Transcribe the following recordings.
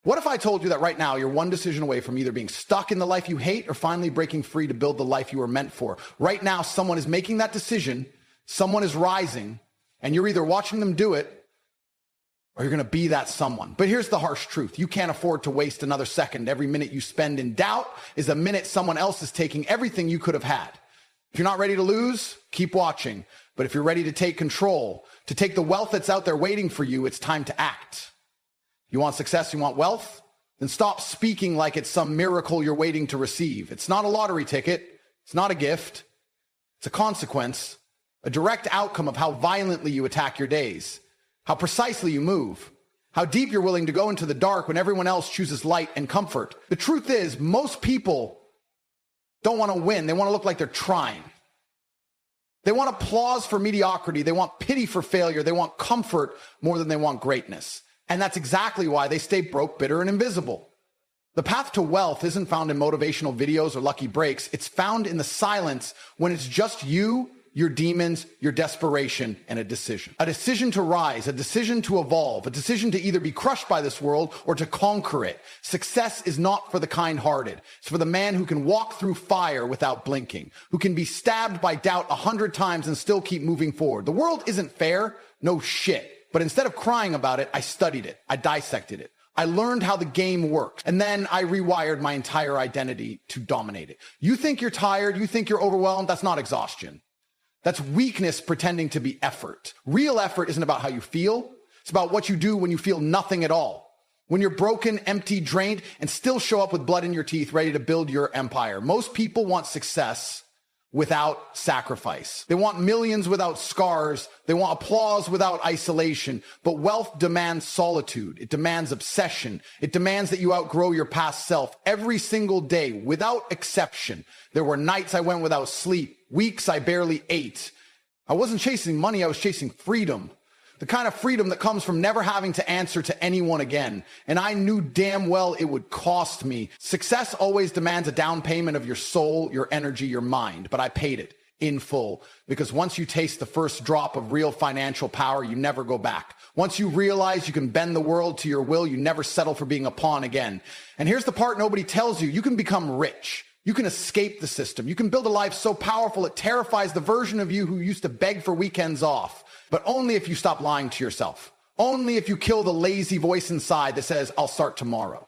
What if I told you that right now you're one decision away from either being stuck in the life you hate or finally breaking free to build the life you were meant for? Right now, someone is making that decision, someone is rising, and you're either watching them do it or you're going to be that someone. But here's the harsh truth. You can't afford to waste another second. Every minute you spend in doubt is a minute someone else is taking everything you could have had. If you're not ready to lose, keep watching. But if you're ready to take control, to take the wealth that's out there waiting for you, it's time to act. You want success, you want wealth? Then stop speaking like it's some miracle you're waiting to receive. It's not a lottery ticket. It's not a gift. It's a consequence, a direct outcome of how violently you attack your days, how precisely you move, how deep you're willing to go into the dark when everyone else chooses light and comfort. The truth is, most people don't want to win. They want to look like they're trying. They want applause for mediocrity. They want pity for failure. They want comfort more than they want greatness. And that's exactly why they stay broke, bitter, and invisible. The path to wealth isn't found in motivational videos or lucky breaks. It's found in the silence when it's just you, your demons, your desperation, and a decision. A decision to rise, a decision to evolve, a decision to either be crushed by this world or to conquer it. Success is not for the kind-hearted. It's for the man who can walk through fire without blinking, who can be stabbed by doubt 100 times and still keep moving forward. The world isn't fair. No shit. But instead of crying about it, I studied it. I dissected it. I learned how the game works. And then I rewired my entire identity to dominate it. You think you're tired? You think you're overwhelmed? That's not exhaustion. That's weakness pretending to be effort. Real effort isn't about how you feel. It's about what you do when you feel nothing at all. When you're broken, empty, drained, and still show up with blood in your teeth, ready to build your empire. Most people want success without sacrifice. They want millions without scars. They want applause without isolation. But wealth demands solitude. It demands obsession. It demands that you outgrow your past self every single day, without exception. There were nights I went without sleep, weeks I barely ate. I wasn't chasing money, I was chasing freedom. The kind of freedom that comes from never having to answer to anyone again. And I knew damn well it would cost me. Success always demands a down payment of your soul, your energy, your mind. But I paid it in full. Because once you taste the first drop of real financial power, you never go back. Once you realize you can bend the world to your will, you never settle for being a pawn again. And here's the part nobody tells you. You can become rich. You can escape the system. You can build a life so powerful it terrifies the version of you who used to beg for weekends off. But only if you stop lying to yourself. Only if you kill the lazy voice inside that says, I'll start tomorrow.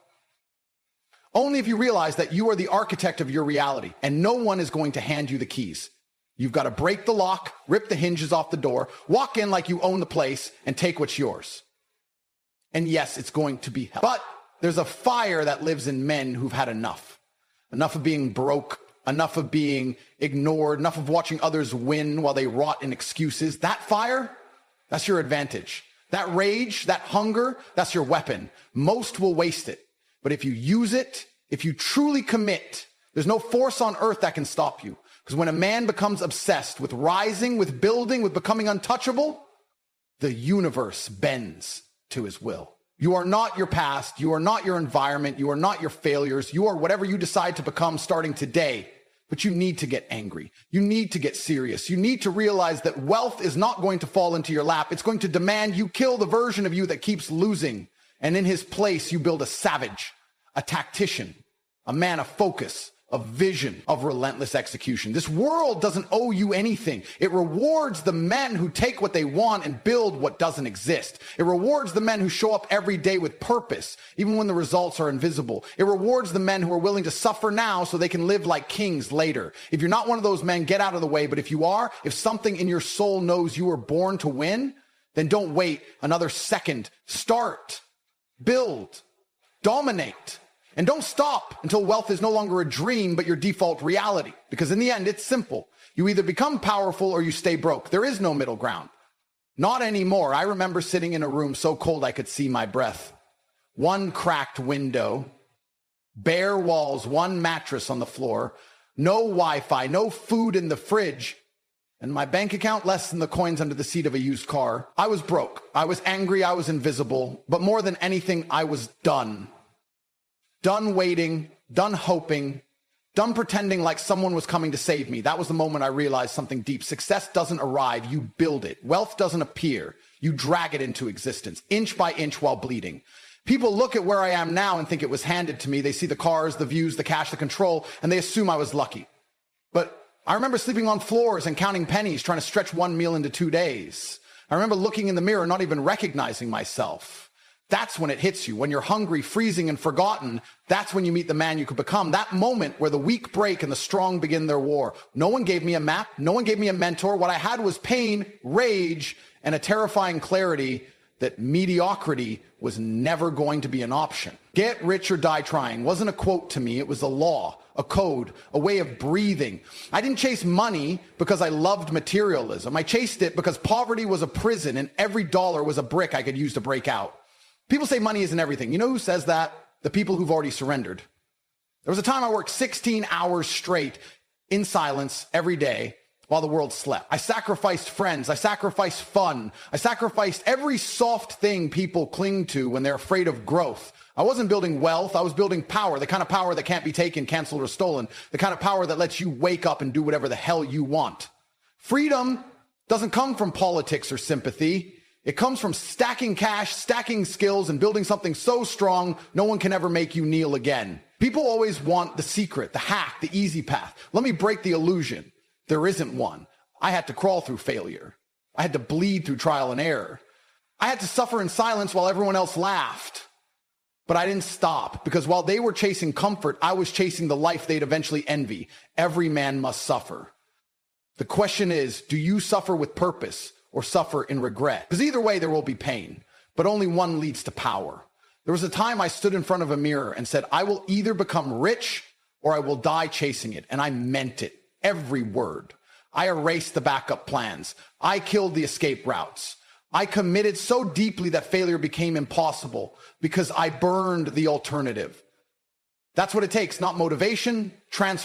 Only if you realize that you are the architect of your reality and no one is going to hand you the keys. You've got to break the lock, rip the hinges off the door, walk in like you own the place, and take what's yours. And yes, it's going to be hell. But there's a fire that lives in men who've had enough. Enough of being broke, enough of being ignored, enough of watching others win while they rot in excuses. That fire, that's your advantage. That rage, that hunger, that's your weapon. Most will waste it. But if you use it, if you truly commit, there's no force on earth that can stop you. Because when a man becomes obsessed with rising, with building, with becoming untouchable, the universe bends to his will. You are not your past. You are not your environment. You are not your failures. You are whatever you decide to become starting today. But you need to get angry. You need to get serious. You need to realize that wealth is not going to fall into your lap. It's going to demand you kill the version of you that keeps losing. And in his place, you build a savage, a tactician, a man of focus, of vision, of relentless execution. This world doesn't owe you anything. It rewards the men who take what they want and build what doesn't exist. It rewards the men who show up every day with purpose, even when the results are invisible. It rewards the men who are willing to suffer now so they can live like kings later. If you're not one of those men, get out of the way. But if you are, if something in your soul knows you were born to win, then don't wait another second. Start, build, dominate. And don't stop until wealth is no longer a dream, but your default reality. Because in the end, it's simple. You either become powerful or you stay broke. There is no middle ground. Not anymore. I remember sitting in a room so cold I could see my breath. One cracked window, bare walls, one mattress on the floor, no Wi-Fi, no food in the fridge, and my bank account less than the coins under the seat of a used car. I was broke. I was angry. I was invisible. But more than anything, I was done. Done waiting, done hoping, done pretending like someone was coming to save me. That was the moment I realized something deep. Success doesn't arrive, you build it. Wealth doesn't appear, you drag it into existence, inch by inch while bleeding. People look at where I am now and think it was handed to me. They see the cars, the views, the cash, the control, and they assume I was lucky. But I remember sleeping on floors and counting pennies, trying to stretch one meal into 2 days. I remember looking in the mirror, not even recognizing myself. That's when it hits you. When you're hungry, freezing, and forgotten, that's when you meet the man you could become. That moment where the weak break and the strong begin their war. No one gave me a map. No one gave me a mentor. What I had was pain, rage, and a terrifying clarity that mediocrity was never going to be an option. Get rich or die trying wasn't a quote to me. It was a law, a code, a way of breathing. I didn't chase money because I loved materialism. I chased it because poverty was a prison and every dollar was a brick I could use to break out. People say money isn't everything. You know who says that? The people who've already surrendered. There was a time I worked 16 hours straight in silence every day while the world slept. I sacrificed friends. I sacrificed fun. I sacrificed every soft thing people cling to when they're afraid of growth. I wasn't building wealth. I was building power, the kind of power that can't be taken, canceled, or stolen, the kind of power that lets you wake up and do whatever the hell you want. Freedom doesn't come from politics or sympathy. It comes from stacking cash, stacking skills, and building something so strong no one can ever make you kneel again. People always want the secret, the hack, the easy path. Let me break the illusion. There isn't one. I had to crawl through failure. I had to bleed through trial and error. I had to suffer in silence while everyone else laughed. But I didn't stop, because while they were chasing comfort, I was chasing the life they'd eventually envy. Every man must suffer. The question is, do you suffer with purpose or suffer in regret? Because either way, there will be pain, but only one leads to power. There was a time I stood in front of a mirror and said, I will either become rich or I will die chasing it. And I meant it, every word. I erased the backup plans. I killed the escape routes. I committed so deeply that failure became impossible because I burned the alternative. That's what it takes, not motivation,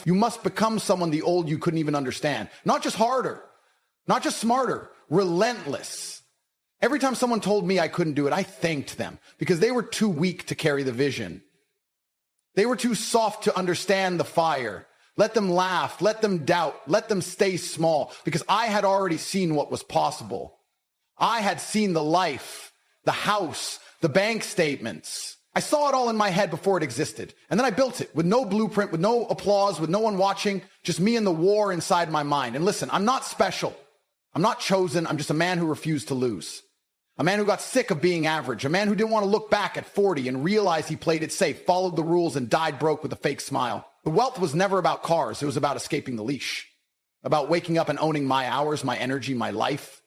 You must become someone the old you couldn't even understand. Not just harder, not just smarter, relentless. Every time someone told me I couldn't do it, I thanked them because they were too weak to carry the vision. They were too soft to understand the fire. Let them laugh, let them doubt, let them stay small because I had already seen what was possible. I had seen the life, the house, the bank statements. I saw it all in my head before it existed. And then I built it with no blueprint, with no applause, with no one watching, just me and the war inside my mind. And listen, I'm not special. I'm not chosen. I'm just a man who refused to lose. A man who got sick of being average. A man who didn't want to look back at 40 and realize he played it safe, followed the rules, and died broke with a fake smile. The wealth was never about cars. It was about escaping the leash, about waking up and owning my hours, my energy, my life.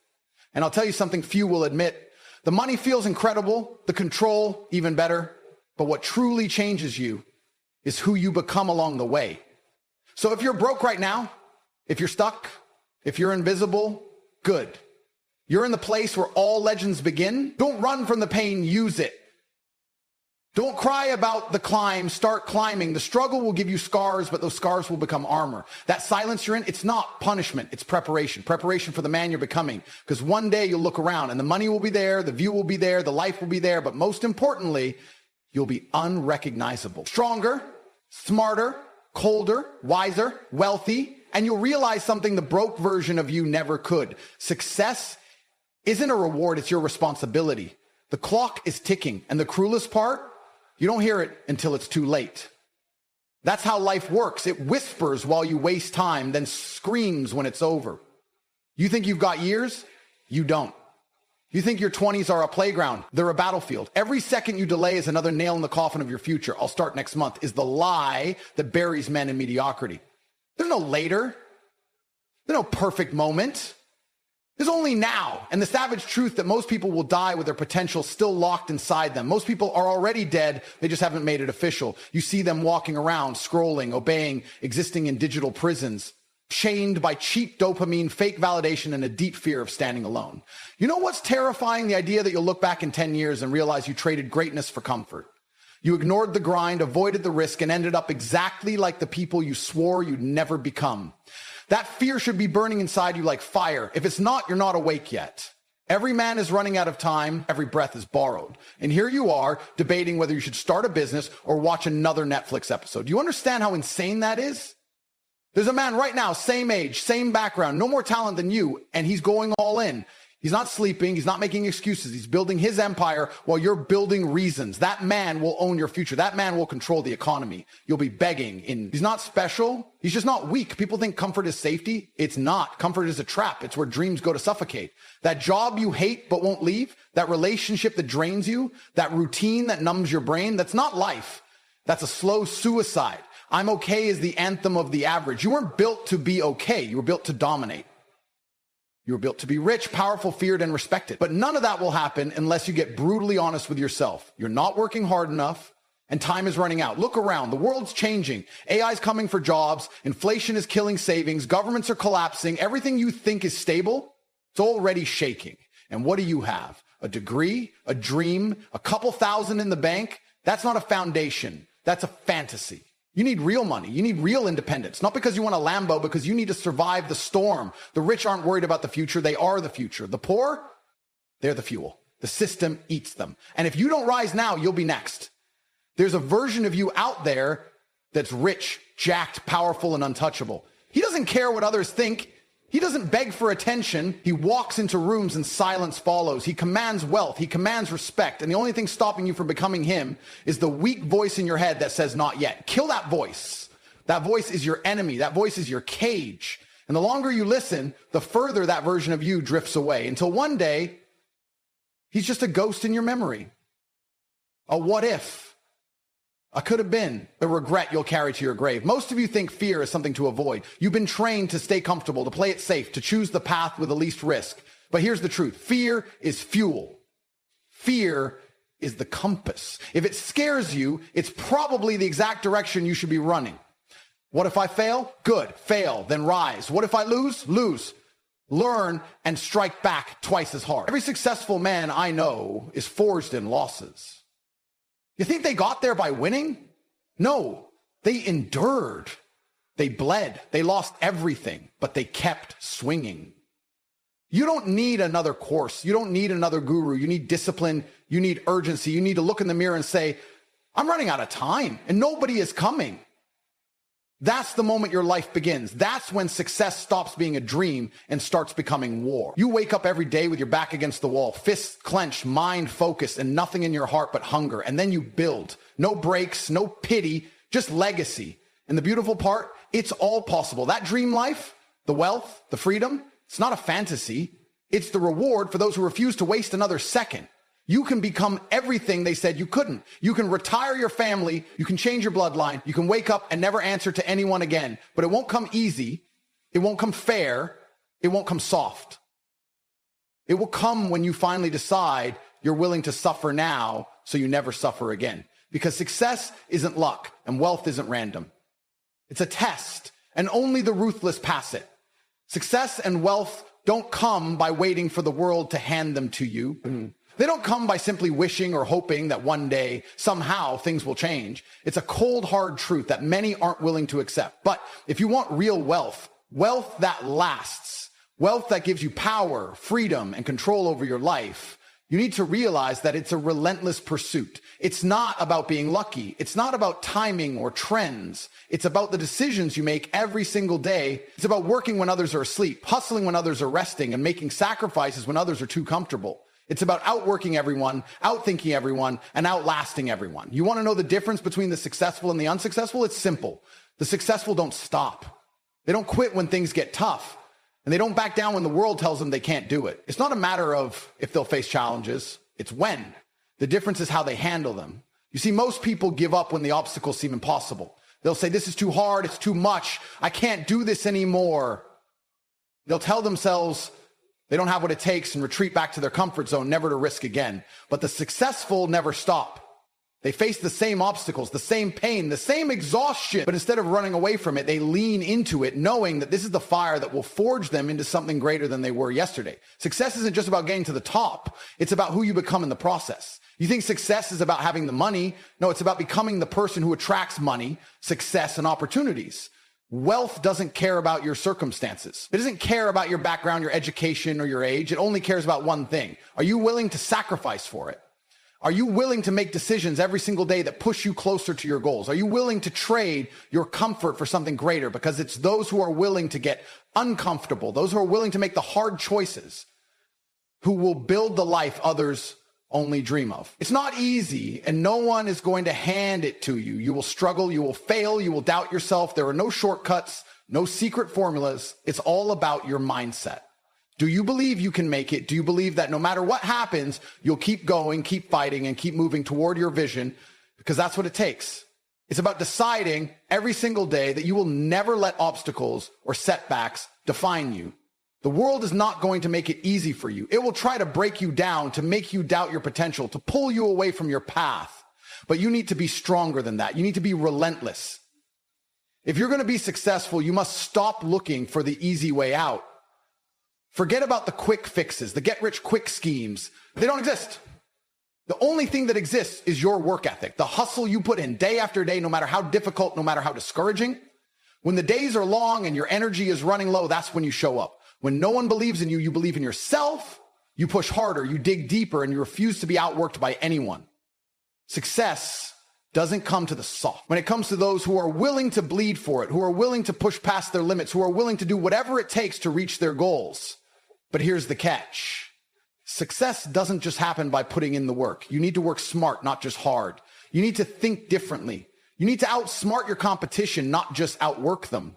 And I'll tell you something few will admit. The money feels incredible, the control even better, but what truly changes you is who you become along the way. So if you're broke right now, if you're stuck, if you're invisible, good. You're in the place where all legends begin. Don't run from the pain, use it. Don't cry about the climb, start climbing. The struggle will give you scars, but those scars will become armor. That silence you're in, it's not punishment, it's preparation. Preparation for the man you're becoming. Because one day you'll look around and the money will be there, the view will be there, the life will be there, but most importantly, you'll be unrecognizable. Stronger, smarter, colder, wiser, wealthy, and you'll realize something the broke version of you never could. Success isn't a reward, it's your responsibility. The clock is ticking, and the cruelest part, you don't hear it until it's too late. That's how life works. It whispers while you waste time, then screams when it's over. You think you've got years? You don't. You think your 20s are a playground. They're a battlefield. Every second you delay is another nail in the coffin of your future. I'll start next month is the lie that buries men in mediocrity. There's no later. There's no perfect moment. There's only now, and the savage truth that most people will die with their potential still locked inside them. Most people are already dead, they just haven't made it official. You see them walking around, scrolling, obeying, existing in digital prisons, chained by cheap dopamine, fake validation, and a deep fear of standing alone. You know what's terrifying? The idea that you'll look back in 10 years and realize you traded greatness for comfort. You ignored the grind, avoided the risk, and ended up exactly like the people you swore you'd never become. That fear should be burning inside you like fire. If it's not, you're not awake yet. Every man is running out of time. Every breath is borrowed. And here you are debating whether you should start a business or watch another Netflix episode. Do you understand how insane that is? There's a man right now, same age, same background, no more talent than you, and he's going all in. He's not sleeping. He's not making excuses. He's building his empire while you're building reasons. That man will own your future. That man will control the economy. You'll be begging in. He's not special. He's just not weak. People think comfort is safety. It's not. Comfort is a trap. It's where dreams go to suffocate. That job you hate but won't leave, that relationship that drains you, that routine that numbs your brain, that's not life. That's a slow suicide. I'm okay is the anthem of the average. You weren't built to be okay. You were built to dominate. You were built to be rich, powerful, feared, and respected. But none of that will happen unless you get brutally honest with yourself. You're not working hard enough, and time is running out. Look around. The world's changing. AI is coming for jobs. Inflation is killing savings. Governments are collapsing. Everything you think is stable, it's already shaking. And what do you have? A degree, a dream, a couple thousand in the bank? That's not a foundation. That's a fantasy. You need real money. You need real independence. Not because you want a Lambo, because you need to survive the storm. The rich aren't worried about the future. They are the future. The poor, they're the fuel. The system eats them. And if you don't rise now, you'll be next. There's a version of you out there that's rich, jacked, powerful, and untouchable. He doesn't care what others think. He doesn't beg for attention. He walks into rooms and silence follows. He commands wealth. He commands respect. And the only thing stopping you from becoming him is the weak voice in your head that says not yet. Kill that voice. That voice is your enemy. That voice is your cage. And the longer you listen, the further that version of you drifts away until one day he's just a ghost in your memory. A what if? I could have been a regret you'll carry to your grave. Most of you think fear is something to avoid. You've been trained to stay comfortable, to play it safe, to choose the path with the least risk. But here's the truth. Fear is fuel. Fear is the compass. If it scares you, it's probably the exact direction you should be running. What if I fail? Good. Fail, then rise. What if I lose? Lose. Learn and strike back twice as hard. Every successful man I know is forged in losses. You think they got there by winning? No, they endured. They bled. They lost everything, but they kept swinging. You don't need another course. You don't need another guru. You need discipline. You need urgency. You need to look in the mirror and say, I'm running out of time and nobody is coming. That's the moment your life begins. That's when success stops being a dream and starts becoming war. You wake up every day with your back against the wall, fists clenched, mind focused, and nothing in your heart but hunger. And then you build. No breaks, no pity, just legacy. And the beautiful part, it's all possible. That dream life, the wealth, the freedom, it's not a fantasy. It's the reward for those who refuse to waste another second. You can become everything they said you couldn't. You can retire your family. You can change your bloodline. You can wake up and never answer to anyone again. But it won't come easy. It won't come fair. It won't come soft. It will come when you finally decide you're willing to suffer now so you never suffer again. Because success isn't luck and wealth isn't random. It's a test, and only the ruthless pass it. Success and wealth don't come by waiting for the world to hand them to you. They don't come by simply wishing or hoping that one day, somehow, things will change. It's a cold, hard truth that many aren't willing to accept. But if you want real wealth, wealth that lasts, wealth that gives you power, freedom, and control over your life, you need to realize that it's a relentless pursuit. It's not about being lucky. It's not about timing or trends. It's about the decisions you make every single day. It's about working when others are asleep, hustling when others are resting, and making sacrifices when others are too comfortable. It's about outworking everyone, outthinking everyone, and outlasting everyone. You want to know the difference between the successful and the unsuccessful? It's simple. The successful don't stop. They don't quit when things get tough. And they don't back down when the world tells them they can't do it. It's not a matter of if they'll face challenges. It's when. The difference is how they handle them. You see, most people give up when the obstacles seem impossible. They'll say, this is too hard. It's too much. I can't do this anymore. They'll tell themselves they don't have what it takes and retreat back to their comfort zone, never to risk again. But the successful never stop. They face the same obstacles, the same pain, the same exhaustion. But instead of running away from it, they lean into it, knowing that this is the fire that will forge them into something greater than they were yesterday. Success isn't just about getting to the top. It's about who you become in the process. You think success is about having the money? No, it's about becoming the person who attracts money, success, and opportunities. Wealth doesn't care about your circumstances. It doesn't care about your background, your education, or your age. It only cares about one thing. Are you willing to sacrifice for it? Are you willing to make decisions every single day that push you closer to your goals? Are you willing to trade your comfort for something greater? Because it's those who are willing to get uncomfortable, those who are willing to make the hard choices, who will build the life others only dream of. It's not easy, and no one is going to hand it to you. You will struggle, you will fail, you will doubt yourself. There are no shortcuts, no secret formulas. It's all about your mindset. Do you believe you can make it? Do you believe that no matter what happens, you'll keep going, keep fighting, and keep moving toward your vision? Because that's what it takes. It's about deciding every single day that you will never let obstacles or setbacks define you. The world is not going to make it easy for you. It will try to break you down, to make you doubt your potential, to pull you away from your path. But you need to be stronger than that. You need to be relentless. If you're going to be successful, you must stop looking for the easy way out. Forget about the quick fixes, the get-rich-quick schemes. They don't exist. The only thing that exists is your work ethic, the hustle you put in day after day, no matter how difficult, no matter how discouraging. When the days are long and your energy is running low, that's when you show up. When no one believes in you, you believe in yourself, you push harder, you dig deeper, and you refuse to be outworked by anyone. Success doesn't come to the soft. When it comes to those who are willing to bleed for it, who are willing to push past their limits, who are willing to do whatever it takes to reach their goals. But here's the catch. Success doesn't just happen by putting in the work. You need to work smart, not just hard. You need to think differently. You need to outsmart your competition, not just outwork them.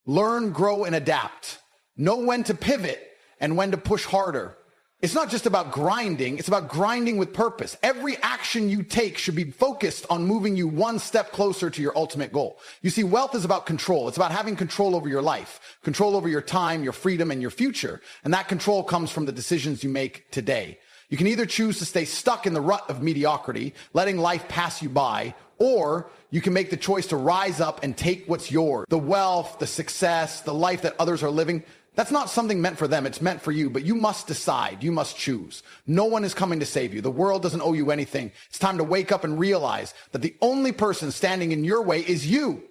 Learn, grow, and adapt. Know when to pivot and when to push harder. It's not just about grinding. It's about grinding with purpose. Every action you take should be focused on moving you one step closer to your ultimate goal. You see, wealth is about control. It's about having control over your life, control over your time, your freedom, and your future. And that control comes from the decisions you make today. You can either choose to stay stuck in the rut of mediocrity, letting life pass you by, or you can make the choice to rise up and take what's yours. The wealth, the success, the life that others are living, that's not something meant for them. It's meant for you, but you must decide. You must choose. No one is coming to save you. The world doesn't owe you anything. It's time to wake up and realize that the only person standing in your way is you.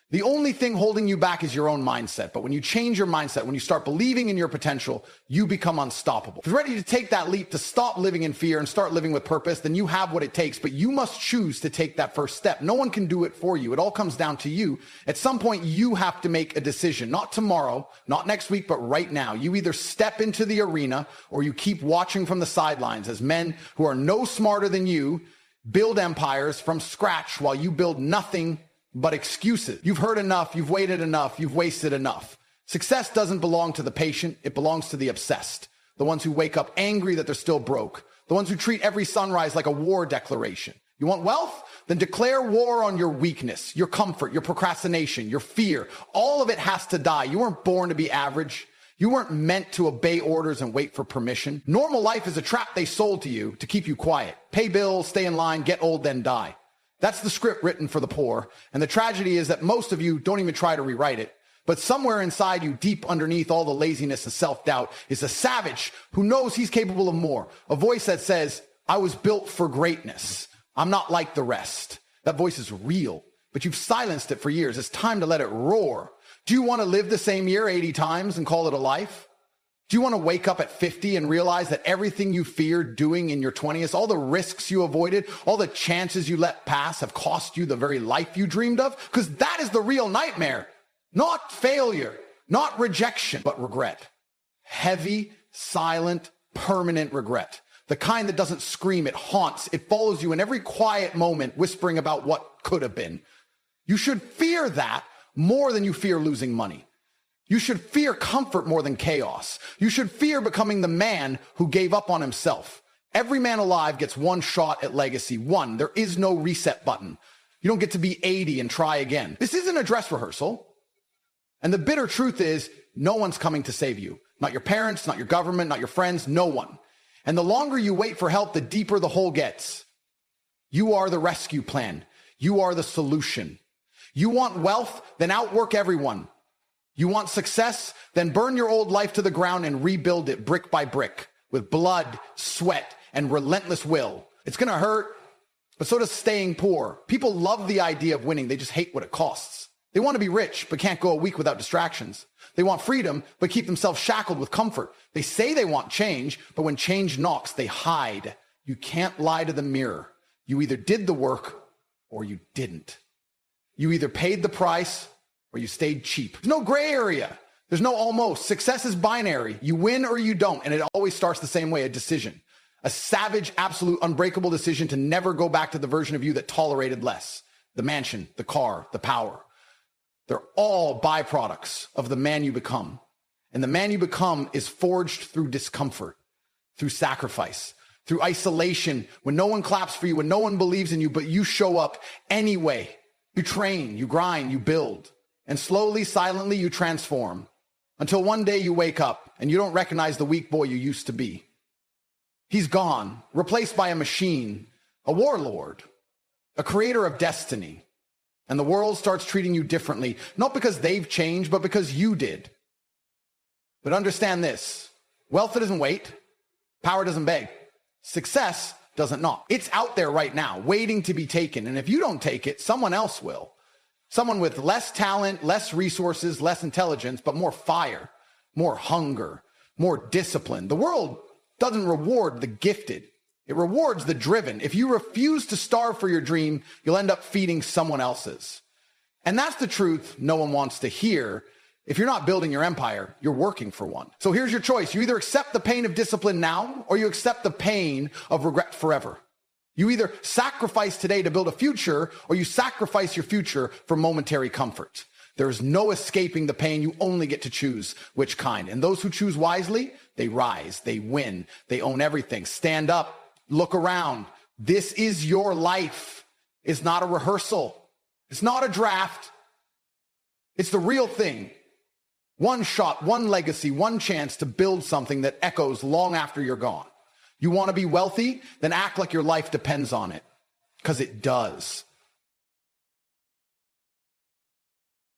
The only thing holding you back is your own mindset. But when you change your mindset, when you start believing in your potential, you become unstoppable. If you're ready to take that leap to stop living in fear and start living with purpose, then you have what it takes, but you must choose to take that first step. No one can do it for you. It all comes down to you. At some point, you have to make a decision, not tomorrow, not next week, but right now. You either step into the arena or you keep watching from the sidelines as men who are no smarter than you build empires from scratch while you build nothing but excuses. You've heard enough, you've waited enough, you've wasted enough. Success doesn't belong to the patient, it belongs to the obsessed. The ones who wake up angry that they're still broke. The ones who treat every sunrise like a war declaration. You want wealth? Then declare war on your weakness, your comfort, your procrastination, your fear. All of it has to die. You weren't born to be average. You weren't meant to obey orders and wait for permission. Normal life is a trap they sold to you to keep you quiet. Pay bills, stay in line, get old, then die. That's the script written for the poor. And the tragedy is that most of you don't even try to rewrite it. But somewhere inside you, deep underneath all the laziness and self-doubt, is a savage who knows he's capable of more. A voice that says, I was built for greatness. I'm not like the rest. That voice is real, but you've silenced it for years. It's time to let it roar. Do you want to live the same year 80 times and call it a life? Do you want to wake up at 50 and realize that everything you feared doing in your 20s, all the risks you avoided, all the chances you let pass have cost you the very life you dreamed of? Because that is the real nightmare. Not failure, not rejection, but regret. Heavy, silent, permanent regret. The kind that doesn't scream, it haunts, it follows you in every quiet moment, whispering about what could have been. You should fear that more than you fear losing money. You should fear comfort more than chaos. You should fear becoming the man who gave up on himself. Every man alive gets one shot at legacy. One. There is no reset button. You don't get to be 80 and try again. This isn't a dress rehearsal. And the bitter truth is, no one's coming to save you. Not your parents, not your government, not your friends, no one. And the longer you wait for help, the deeper the hole gets. You are the rescue plan. You are the solution. You want wealth? Then outwork everyone. You want success? Then burn your old life to the ground and rebuild it brick by brick with blood, sweat, and relentless will. It's going to hurt, but so does staying poor. People love the idea of winning. They just hate what it costs. They want to be rich, but can't go a week without distractions. They want freedom, but keep themselves shackled with comfort. They say they want change, but when change knocks, they hide. You can't lie to the mirror. You either did the work or you didn't. You either paid the price or you stayed cheap. There's no gray area. There's no almost. Success is binary. You win or you don't. And it always starts the same way, a decision. A savage, absolute, unbreakable decision to never go back to the version of you that tolerated less. The mansion, the car, the power. They're all byproducts of the man you become. And the man you become is forged through discomfort, through sacrifice, through isolation, when no one claps for you, when no one believes in you, but you show up anyway. You train, you grind, you build. And slowly, silently, you transform. Until one day you wake up and you don't recognize the weak boy you used to be. He's gone, replaced by a machine, a warlord, a creator of destiny. And the world starts treating you differently, not because they've changed, but because you did. But understand this, wealth doesn't wait, power doesn't beg, success doesn't knock. It's out there right now, waiting to be taken. And if you don't take it, someone else will. Someone with less talent, less resources, less intelligence, but more fire, more hunger, more discipline. The world doesn't reward the gifted. It rewards the driven. If you refuse to starve for your dream, you'll end up feeding someone else's. And that's the truth no one wants to hear. If you're not building your empire, you're working for one. So here's your choice. You either accept the pain of discipline now, or you accept the pain of regret forever. You either sacrifice today to build a future, or you sacrifice your future for momentary comfort. There's no escaping the pain. You only get to choose which kind. And those who choose wisely, they rise, they win, they own everything. Stand up, look around. This is your life. It's not a rehearsal. It's not a draft. It's the real thing. One shot, one legacy, one chance to build something that echoes long after you're gone. You want to be wealthy? Then act like your life depends on it, because it does.